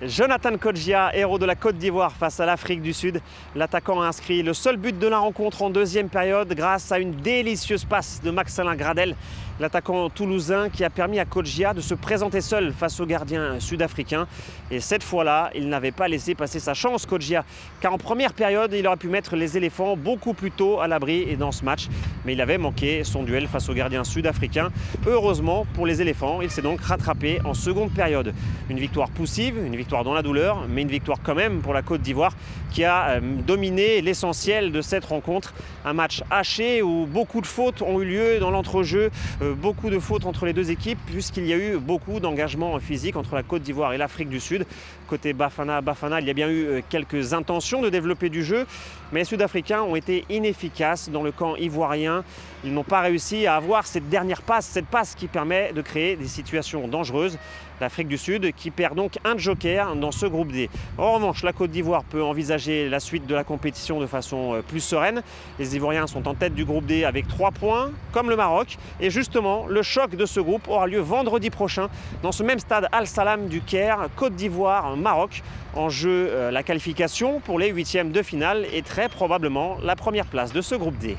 Jonathan Kodjia, héros de la Côte d'Ivoire face à l'Afrique du Sud. L'attaquant a inscrit le seul but de la rencontre en deuxième période grâce à une délicieuse passe de Max-Alain Gradel, l'attaquant toulousain qui a permis à Kodjia de se présenter seul face au gardien sud-africain. Et cette fois-là, il n'avait pas laissé passer sa chance, Kodjia, car en première période, il aurait pu mettre les éléphants beaucoup plus tôt à l'abri dans ce match. Mais il avait manqué son duel face au gardien sud-africain. Heureusement pour les éléphants, il s'est donc rattrapé en seconde période. Une victoire poussive, une victoire dans la douleur, mais une victoire quand même pour la Côte d'Ivoire qui a dominé l'essentiel de cette rencontre. Un match haché où beaucoup de fautes ont eu lieu dans l'entrejeu, beaucoup de fautes entre les deux équipes puisqu'il y a eu beaucoup d'engagement physique entre la Côte d'Ivoire et l'Afrique du Sud. Côté Bafana, il y a bien eu quelques intentions de développer du jeu, mais les Sud-Africains ont été inefficaces dans le camp ivoirien. Ils n'ont pas réussi à avoir cette dernière passe, cette passe qui permet de créer des situations dangereuses. L'Afrique du Sud qui perd donc un joker dans ce groupe D. En revanche, la Côte d'Ivoire peut envisager la suite de la compétition de façon plus sereine. Les Ivoiriens sont en tête du groupe D avec 3 points, comme le Maroc. Et justement, le choc de ce groupe aura lieu vendredi prochain dans ce même stade Al Salam du Caire, Côte d'Ivoire-Maroc. En jeu, la qualification pour les 8e de finale et très probablement la première place de ce groupe D.